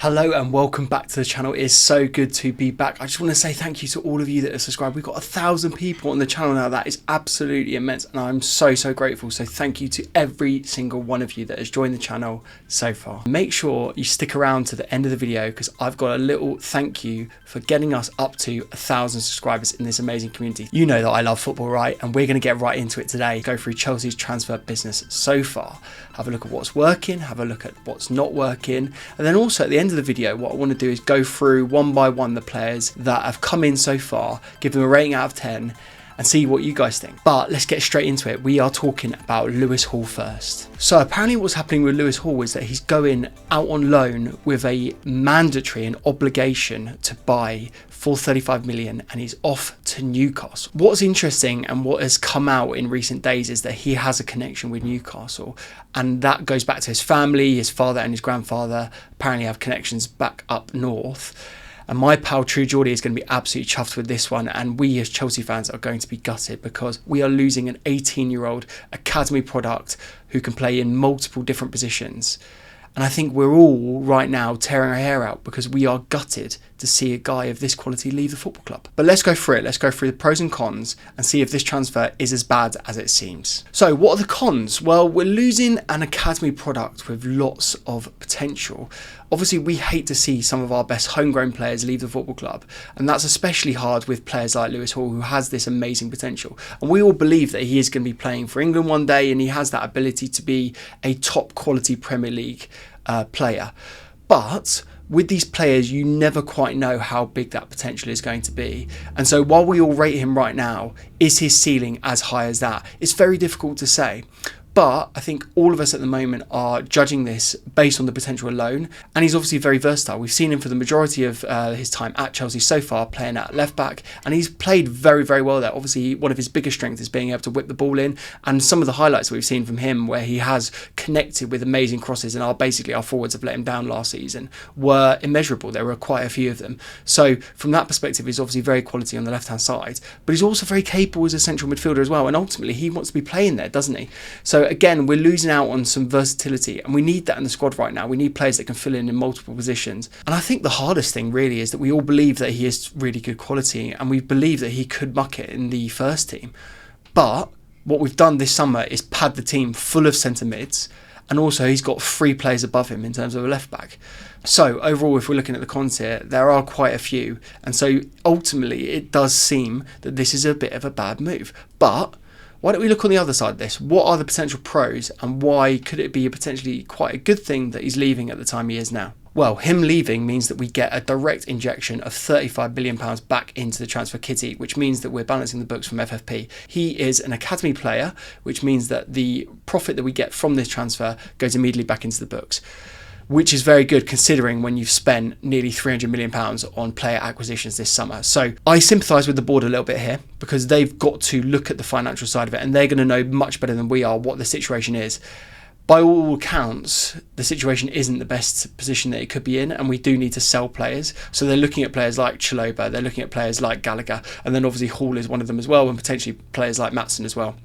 Hello and welcome back to the channel. It is so good to be back. I just want to say thank you to all of you that have subscribed. We've got 1,000 people on the channel now. That is absolutely immense and I'm so grateful. So thank you to every single one of you that has joined the channel so far. Make sure you stick around to the end of the video because I've got a little thank you for getting us up to 1,000 subscribers in this amazing community. You know that I love football, right? And we're going to get right into it today. Go through Chelsea's transfer business so far. Have a look at what's working, have a look at what's not working, and then also at the end of the video what I want to do is go through one by one the players that have come in so far, give them a rating out of 10 and see what you guys think. But let's get straight into it. We are talking about Lewis Hall first. So apparently what's happening with Lewis Hall is that he's going out on loan with a mandatory and obligation to buy for 35 million and he's off to Newcastle. What's interesting and what has come out in recent days is that he has a connection with Newcastle, and that goes back to his family. His father and his grandfather apparently have connections back up north. And my pal True Geordie is going to be absolutely chuffed with this one, and we as Chelsea fans are going to be gutted because we are losing an 18-year-old academy product who can play in multiple different positions. And I think we're all right now tearing our hair out because we are gutted to see a guy of this quality leave the football club. But let's go through it. Let's go through the pros and cons and see if this transfer is as bad as it seems. So what are the cons? Well, we're losing an academy product with lots of potential. Obviously, we hate to see some of our best homegrown players leave the football club. And that's especially hard with players like Lewis Hall, who has this amazing potential. And we all believe that he is going to be playing for England one day and he has that ability to be a top quality Premier League player. But with these players, you never quite know how big that potential is going to be. And so while we all rate him right now, is his ceiling as high as that? It's very difficult to say. But I think all of us at the moment are judging this based on the potential alone. And he's obviously very versatile. We've seen him for the majority of his time at Chelsea so far, playing at left back. And he's played very well there. Obviously, one of his biggest strengths is being able to whip the ball in. And some of the highlights that we've seen from him where he has connected with amazing crosses, and our forwards have let him down last season, were immeasurable. There were quite a few of them. So from that perspective, he's obviously very quality on the left-hand side. But he's also very capable as a central midfielder as well. And ultimately, he wants to be playing there, doesn't he? So again, we're losing out on some versatility, and we need that in the squad right now. We need players that can fill in multiple positions. And I think the hardest thing really is that we all believe that he is really good quality, and we believe that he could muck it in the first team. But what we've done this summer is pad the team full of centre mids, and also he's got 3 players above him in terms of a left back. So overall, if we're looking at the cons here, there are quite a few, and so ultimately it does seem that this is a bit of a bad move. But why don't we look on the other side of this? What are the potential pros, and why could it be potentially quite a good thing that he's leaving at the time he is now? Well, him leaving means that we get a direct injection of £35 million back into the transfer kitty, which means that we're balancing the books from FFP. He is an academy player, which means that the profit that we get from this transfer goes immediately back into the books, which is very good considering when you've spent nearly £300 million on player acquisitions this summer. So I sympathise with the board a little bit here because they've got to look at the financial side of it, and they're going to know much better than we are what the situation is. By all accounts, the situation isn't the best position that it could be in, and we do need to sell players. So they're looking at players like Chalobah, they're looking at players like Gallagher, and then obviously Hall is one of them as well, and potentially players like Maatsen as well.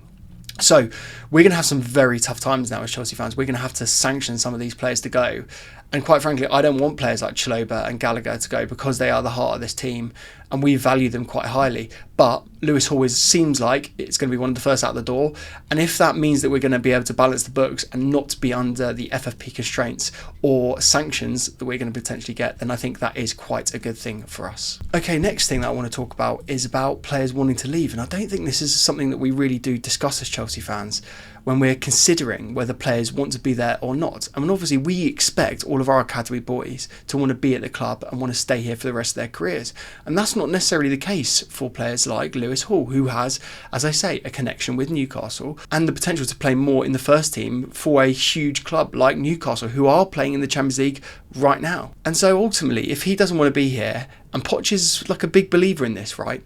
So we're going to have some very tough times now as Chelsea fans. We're going to have to sanction some of these players to go. And quite frankly, I don't want players like Chalobah and Gallagher to go because they are the heart of this team and we value them quite highly. But Lewis Hall seems like it's going to be one of the first out the door. And if that means that we're going to be able to balance the books and not be under the FFP constraints or sanctions that we're going to potentially get, then I think that is quite a good thing for us. Okay, next thing that I want to talk about is about players wanting to leave. And I don't think this is something that we really do discuss as Chelsea fans when we're considering whether players want to be there or not. I mean, obviously we expect all of our academy boys to want to be at the club and want to stay here for the rest of their careers. And that's not necessarily the case for players like Lewis Hall, who has, as I say, a connection with Newcastle and the potential to play more in the first team for a huge club like Newcastle, who are playing in the Champions League right now. And so ultimately, if he doesn't want to be here, and Poch is like a big believer in this, right?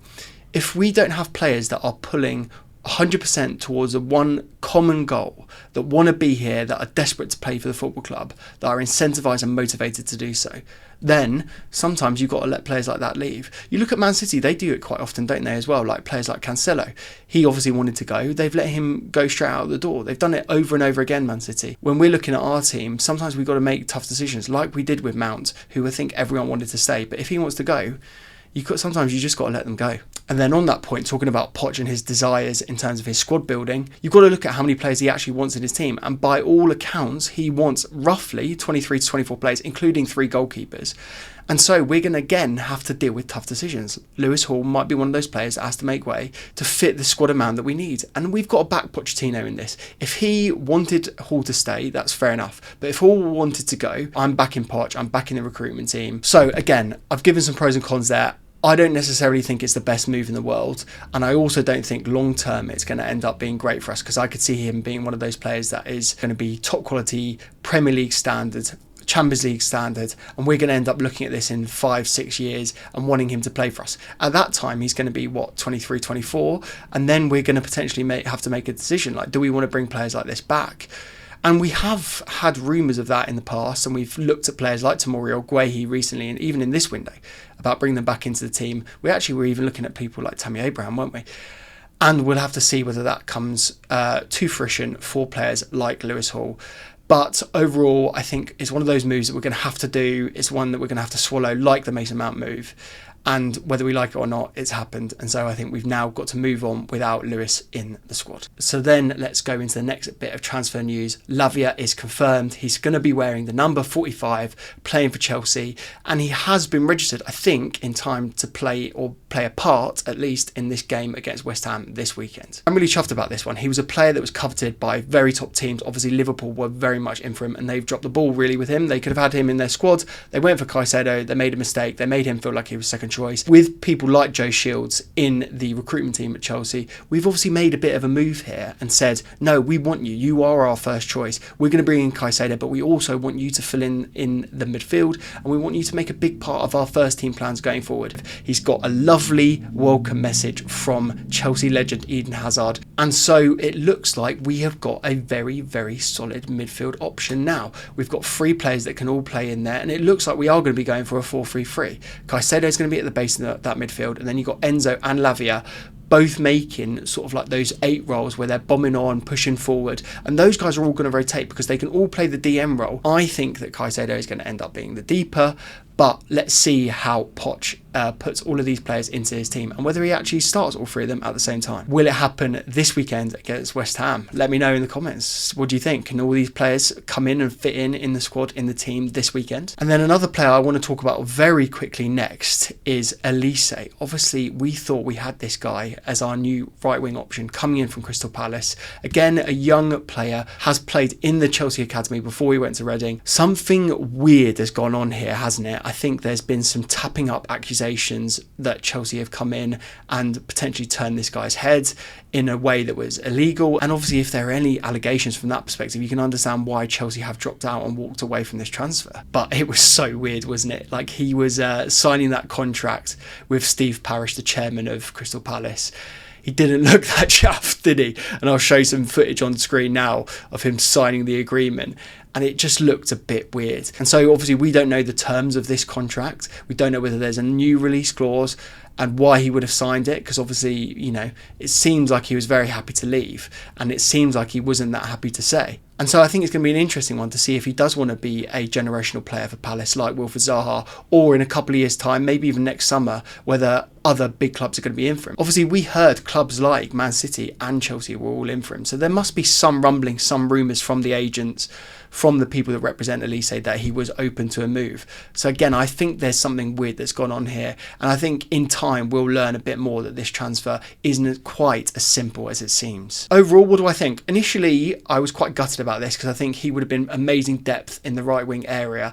If we don't have players that are pulling 100% towards a one common goal, that want to be here, that are desperate to play for the football club, that are incentivised and motivated to do so, then sometimes you've got to let players like that leave. You look at Man City, they do it quite often, don't they, as well? Like players like Cancelo. He obviously wanted to go. They've let him go straight out the door. They've done it over and over again, Man City. When we're looking at our team, sometimes we've got to make tough decisions, like we did with Mount, who I think everyone wanted to stay. But if he wants to go, sometimes you just got to let them go. And then on that point, talking about Poch and his desires in terms of his squad building, you've got to look at how many players he actually wants in his team. And by all accounts, he wants roughly 23 to 24 players, including 3 goalkeepers. And so we're going to again have to deal with tough decisions. Lewis Hall might be one of those players that has to make way to fit the squad amount that we need. And we've got to back Pochettino in this. If he wanted Hall to stay, that's fair enough. But if Hall wanted to go, I'm backing Poch, I'm backing the recruitment team. So again, I've given some pros and cons there. I don't necessarily think it's the best move in the world, and I also don't think long term it's going to end up being great for us, because I could see him being one of those players that is going to be top quality, Premier League standard, Champions League standard, and we're going to end up looking at this in 5-6 years and wanting him to play for us. At that time he's going to be 23, 24, and then we're going to potentially have to make a decision, like, do we want to bring players like this back? And we have had rumours of that in the past, and we've looked at players like Tomori or Guehi recently, and even in this window, about bringing them back into the team. We actually were even looking at people like Tammy Abraham, weren't we? And we'll have to see whether that comes to fruition for players like Lewis Hall. But overall, I think it's one of those moves that we're going to have to do. It's one that we're going to have to swallow, like the Mason Mount move. And whether we like it or not, it's happened. And so I think we've now got to move on without Lewis in the squad. So then let's go into the next bit of transfer news. Lavia is confirmed. He's going to be wearing the number 45, playing for Chelsea. And he has been registered, I think, in time to play a part, at least, in this game against West Ham this weekend. I'm really chuffed about this one. He was a player that was coveted by very top teams. Obviously, Liverpool were very much in for him, and they've dropped the ball really with him. They could have had him in their squad. They went for Caicedo. They made a mistake. They made him feel like he was second choice. With people like Joe Shields in the recruitment team at Chelsea, we've obviously made a bit of a move here and said, no, we want you. You are our first choice. We're going to bring in Caicedo, but we also want you to fill in the midfield, and we want you to make a big part of our first team plans going forward. He's got a lovely welcome message from Chelsea legend Eden Hazard, and so it looks like we have got a very, very solid midfield option now. We've got 3 players that can all play in there, and it looks like we are going to be going for a 4-3-3. Caicedo is going to be at the base of that midfield, and then you've got Enzo and Lavia both making sort of like those 8 roles where they're bombing on, pushing forward, and those guys are all going to rotate because they can all play the DM role. I think that Caicedo is going to end up being the deeper, but let's see how Poch puts all of these players into his team and whether he actually starts all 3 of them at the same time. Will it happen this weekend against West Ham? Let me know in the comments. What do you think? Can all these players come in and fit in the squad, in the team this weekend? And then another player I want to talk about very quickly next is Elysee. Obviously, we thought we had this guy as our new right wing option coming in from Crystal Palace. Again, a young player, has played in the Chelsea Academy before he went to Reading. Something weird has gone on here, hasn't it? I think there's been some tapping up accusations that Chelsea have come in and potentially turned this guy's head in a way that was illegal. And obviously, if there are any allegations from that perspective, you can understand why Chelsea have dropped out and walked away from this transfer. But it was so weird, wasn't it? Like, he was signing that contract with Steve Parish, the chairman of Crystal Palace. He didn't look that chuffed, did he? And I'll show you some footage on screen now of him signing the agreement. And it just looked a bit weird. And so obviously we don't know the terms of this contract. We don't know whether there's a new release clause and why he would have signed it, because obviously, you know, it seems like he was very happy to leave, and it seems like he wasn't that happy to stay. And so I think it's going to be an interesting one to see if he does want to be a generational player for Palace like Wilfried Zaha, or in a couple of years' time, maybe even next summer, whether other big clubs are going to be in for him. Obviously, we heard clubs like Man City and Chelsea were all in for him, so there must be some rumbling, some rumours from the agents, from the people that represent Elysee, that he was open to a move. So again, I think there's something weird that's gone on here, and I think in time we'll learn a bit more that this transfer isn't quite as simple as it seems. Overall, what do I think? Initially, I was quite gutted about this because I think he would have been amazing depth in the right wing area.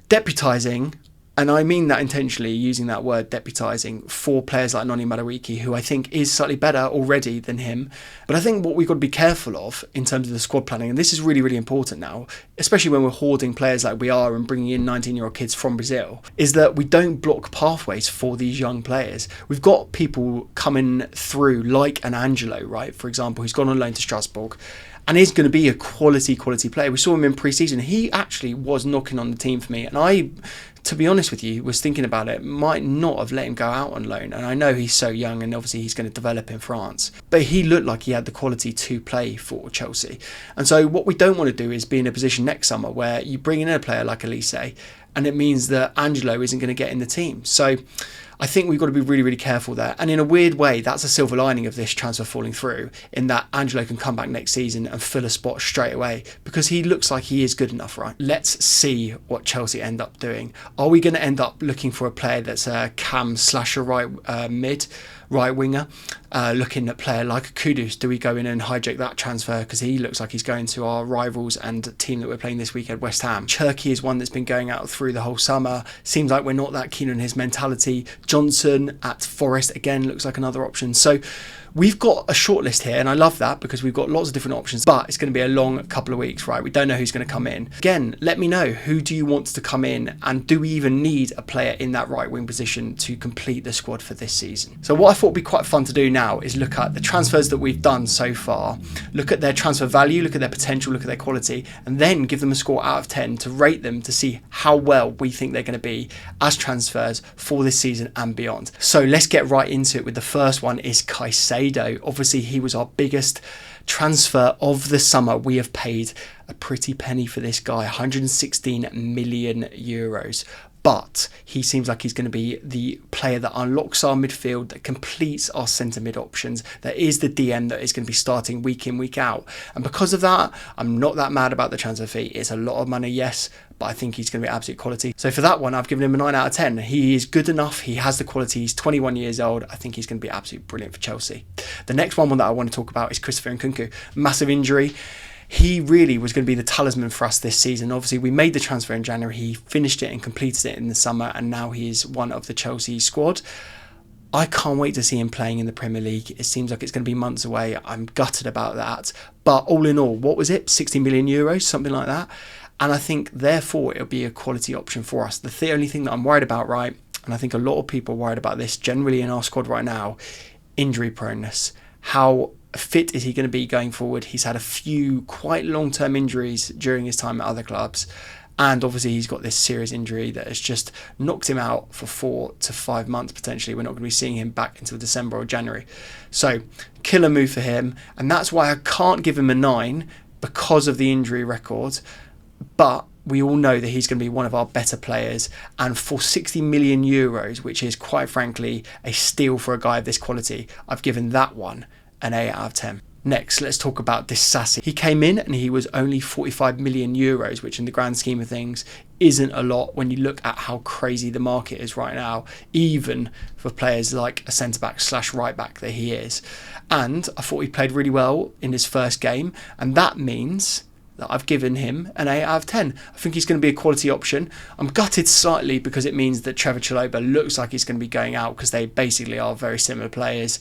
Deputising, And I mean that intentionally, using that word deputising for players like Noni Madueke, who I think is slightly better already than him. But I think what we've got to be careful of in terms of the squad planning, and this is really, really important now, especially when we're hoarding players like we are and bringing in 19-year-old kids from Brazil, is that we don't block pathways for these young players. We've got people coming through like an Angelo, right, for example, who's gone on loan to Strasbourg, and is going to be a quality player. We saw him in pre-season. He actually was knocking on the team for me. And I, to be honest with you, was thinking about it, might not have let him go out on loan. And I know he's so young and obviously he's going to develop in France. But he looked like he had the quality to play for Chelsea. And so what we don't want to do is be in a position next summer where you bring in a player like Elysee and it means that Angelo isn't going to get in the team. So I think we've got to be really, really careful there. And in a weird way, that's a silver lining of this transfer falling through, in that Angelo can come back next season and fill a spot straight away because he looks like he is good enough, right? Let's see what Chelsea end up doing. Are we going to end up looking for a player that's a cam / a right winger, looking at a player like Kudus? Do we go in and hijack that transfer because he looks like he's going to our rivals and team that we're playing this weekend, West Ham? Cherki is one that's been going out through the whole summer. Seems like we're not that keen on his mentality. Johnson at Forest again looks like another option. So we've got a short list here, and I love that because we've got lots of different options, but it's going to be a long couple of weeks, right? We don't know who's going to come in. Again, let me know, who do you want to come in, and do we even need a player in that right wing position to complete the squad for this season? So what I thought would be quite fun to do now is look at the transfers that we've done so far, look at their transfer value, look at their potential, look at their quality, and then give them a score out of 10 to rate them to see how well we think they're going to be as transfers for this season and beyond. So let's get right into it with the first one is Caicedo. Obviously, he was our biggest transfer of the summer. We have paid a pretty penny for this guy, 116 million euros. But he seems like he's going to be the player that unlocks our midfield, that completes our centre mid options, that is the DM that is going to be starting week in, week out. And because of that, I'm not that mad about the transfer fee. It's a lot of money, yes, but I think he's going to be absolute quality. So for that one, I've given him a 9 out of 10. He is good enough. He has the quality. He's 21 years old. I think he's going to be absolutely brilliant for Chelsea. The next one that I want to talk about is Christopher Nkunku. Massive injury. He really was going to be the talisman for us this season. Obviously, we made the transfer in January. He finished it and completed it in the summer, and now he is one of the Chelsea squad. I can't wait to see him playing in the Premier League. It seems like it's going to be months away. I'm gutted about that. But all in all, what was it? 60 million euros, something like that. And I think, therefore, it'll be a quality option for us. The only thing that I'm worried about, right, and I think a lot of people are worried about this generally in our squad right now, injury proneness. How fit is he going to be going forward? He's had a few quite long-term injuries during his time at other clubs, and obviously he's got this serious injury that has just knocked him out for 4 to 5 months potentially. We're not going to be seeing him back until December or January. So killer move for him, and that's why I can't give him a 9 because of the injury record, but we all know that he's going to be one of our better players, and for 60 million euros, which is quite frankly a steal for a guy of this quality, I've given that one an 8 out of 10. Next, let's talk about Disasi. He came in and he was only 45 million euros, which in the grand scheme of things isn't a lot when you look at how crazy the market is right now, even for players like a centre-back / right-back that he is. And I thought he played really well in his first game, and that means that I've given him an 8 out of 10. I think he's going to be a quality option. I'm gutted slightly because it means that Trevor Chalobah looks like he's going to be going out because they basically are very similar players.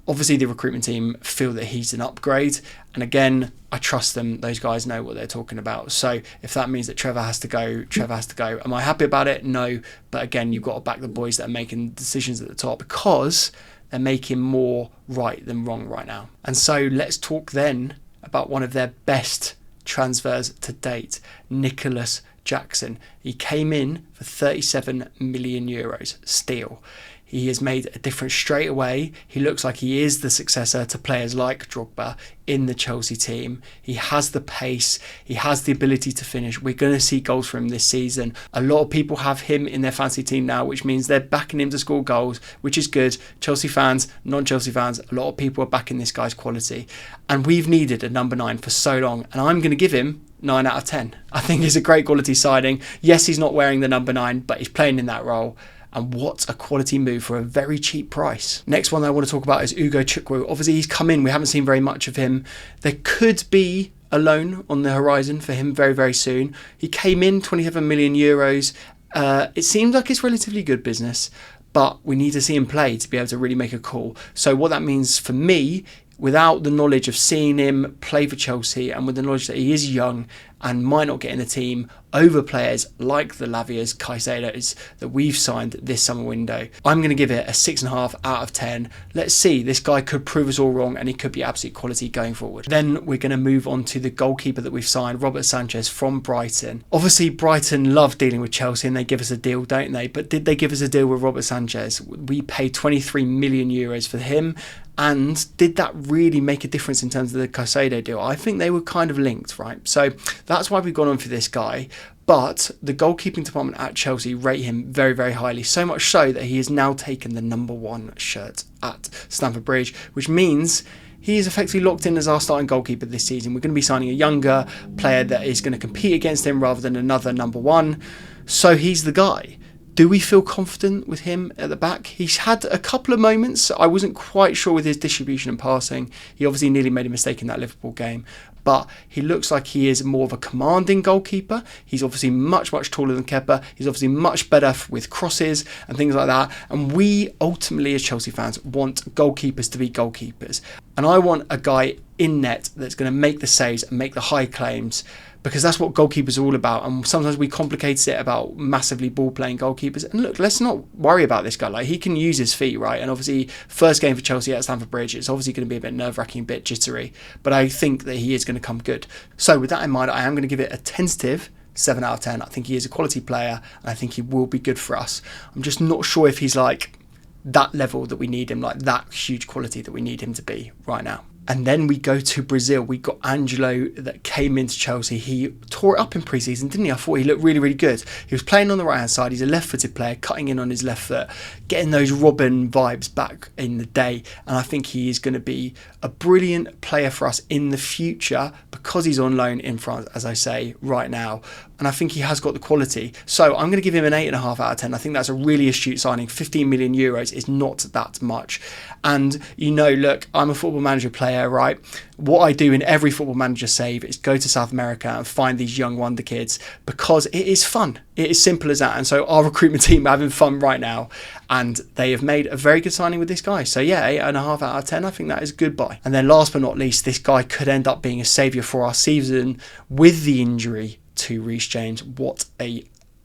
Obviously, the recruitment team feel that he's an upgrade. And again, I trust them. Those guys know what they're talking about. So if that means that Trevor has to go, Trevor has to go. Am I happy about it? No. But again, you've got to back the boys that are making decisions at the top because they're making more right than wrong right now. And so let's talk then about one of their best transfers to date, Nicholas Jackson. He came in for 37 million euros, steal. He has made a difference straight away. He looks like he is the successor to players like Drogba in the Chelsea team. He has the pace. He has the ability to finish. We're going to see goals from him this season. A lot of people have him in their fantasy team now, which means they're backing him to score goals, which is good. Chelsea fans, non-Chelsea fans, a lot of people are backing this guy's quality. And we've needed a number 9 for so long. And I'm going to give him 9 out of 10. I think it's a great quality signing. Yes, he's not wearing the number 9, but he's playing in that role. And what a quality move for a very cheap price. Next one I want to talk about is Ugo Chukwu. Obviously, he's come in. We haven't seen very much of him. There could be a loan on the horizon for him very, very soon. He came in 27 million euros. It seems like it's relatively good business, but we need to see him play to be able to really make a call. So what that means for me, without the knowledge of seeing him play for Chelsea and with the knowledge that he is young and might not get in the team over players like the Lavias, Caicedos that we've signed this summer window, I'm going to give it a 6.5 out of 10. Let's see, this guy could prove us all wrong and he could be absolute quality going forward. Then we're going to move on to the goalkeeper that we've signed, Robert Sanchez from Brighton. Obviously, Brighton love dealing with Chelsea and they give us a deal, don't they? But did they give us a deal with Robert Sanchez? We paid 23 million euros for him. And did that really make a difference in terms of the Caicedo deal? I think they were kind of linked, right? So that's why we've gone on for this guy. But the goalkeeping department at Chelsea rate him very, very highly. So much so that he has now taken the #1 shirt at Stamford Bridge, which means he is effectively locked in as our starting goalkeeper this season. We're going to be signing a younger player that is going to compete against him rather than another #1. So he's the guy. Do we feel confident with him at the back? He's had a couple of moments. I wasn't quite sure with his distribution and passing. He obviously nearly made a mistake in that Liverpool game. But he looks like he is more of a commanding goalkeeper. He's obviously much, much taller than Kepa. He's obviously much better with crosses and things like that. And we ultimately, as Chelsea fans, want goalkeepers to be goalkeepers. And I want a guy in net that's going to make the saves and make the high claims, because that's what goalkeepers are all about. And sometimes we complicate it about massively ball-playing goalkeepers. And look, let's not worry about this guy. Like, he can use his feet, right? And obviously, first game for Chelsea at Stamford Bridge, it's obviously going to be a bit nerve-wracking, a bit jittery. But I think that he is going to come good. So with that in mind, I am going to give it a tentative 7 out of 10. I think he is a quality player, and I think he will be good for us. I'm just not sure if he's like that level that we need him, like that huge quality that we need him to be right now. And then we go to Brazil. We got Angelo that came into Chelsea. He tore it up in pre-season, didn't he? I thought he looked really, really good. He was playing on the right-hand side. He's a left-footed player, cutting in on his left foot, getting those Robin vibes back in the day. And I think he is going to be a brilliant player for us in the future because he's on loan in France, as I say, right now. And I think he has got the quality. So I'm going to give him an 8.5 out of 10. I think that's a really astute signing. 15 million euros is not that much. And, you know, look, I'm a Football Manager player, right? What I do in every Football Manager save is go to South America and find these young wonder kids because it is fun. It is simple as that. And so our recruitment team are having fun right now. And they have made a very good signing with this guy. So yeah, 8.5 out of 10. I think that is a good buy. And then last but not least, this guy could end up being a saviour for our season with the injury to Reece James. What a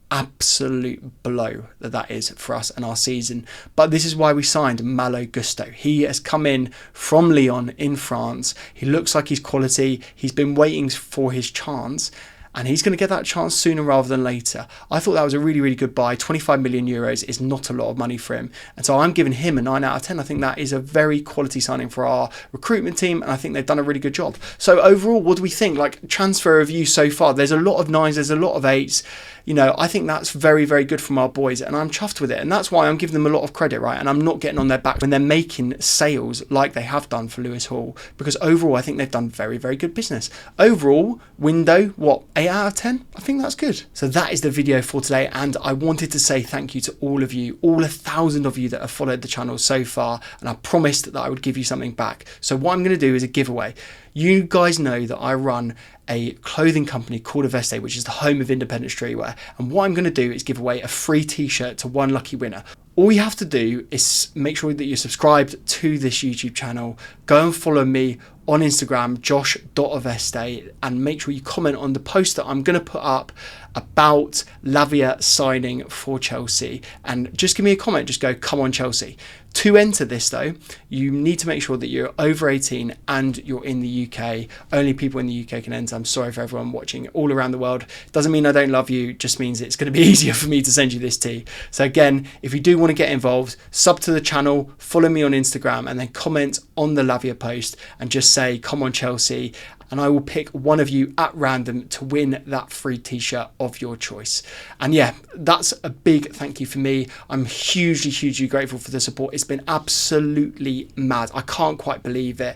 absolute blow that is for us and our season. But this is why we signed Malo Gusto. He has come in from Lyon in France. He looks like he's quality. He's been waiting for his chance, and he's going to get that chance sooner rather than later. I thought that was a really, really good buy. 25 million euros is not a lot of money for him. And so I'm giving him a 9 out of 10. I think that is a very quality signing for our recruitment team, and I think they've done a really good job. So overall, what do we think? Like, transfer review so far, there's a lot of 9s, there's a lot of 8s. You know, I think that's very, very good from our boys, and I'm chuffed with it. And that's why I'm giving them a lot of credit, right? And I'm not getting on their back when they're making sales like they have done for Lewis Hall, because overall, I think they've done very, very good business. Overall, window, what, 8 out of 10? I think that's good. So that is the video for today, and I wanted to say thank you to all of you, all 1,000 of you that have followed the channel so far, and I promised that I would give you something back. So what I'm going to do is a giveaway. You guys know that I run a clothing company called Elysee, which is the home of independent streetwear. And what I'm going to do is give away a free t-shirt to one lucky winner. All you have to do is make sure that you're subscribed to this YouTube channel. Go and follow me on Instagram, josh.aveste, and make sure you comment on the post that I'm going to put up about Lavia signing for Chelsea. And just give me a comment. Just go, come on, Chelsea. To enter this, though, you need to make sure that you're over 18 and you're in the UK. Only people in the UK can enter. I'm sorry for everyone watching all around the world. Doesn't mean I don't love you, just means it's going to be easier for me to send you this tea. So again, if you do want to get involved, sub to the channel, follow me on Instagram, and then comment on the Lavia post and just say, come on, Chelsea. And I will pick one of you at random to win that free t-shirt of your choice. And yeah, that's a big thank you for me. I'm hugely, hugely grateful for the support. It's been absolutely mad. I can't quite believe it.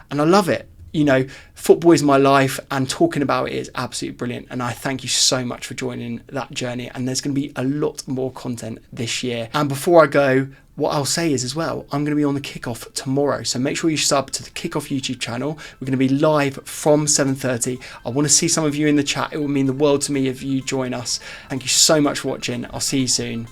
And I love it. football is my life, and talking about it is absolutely brilliant. And I thank you so much for joining that journey. And there's going to be a lot more content this year. And before I go, what I'll say is as well, I'm going to be on the kickoff tomorrow. So make sure you sub to the Kickoff YouTube channel. We're going to be live from 7:30. I want to see some of you in the chat. It will mean the world to me if you join us. Thank you so much for watching. I'll see you soon.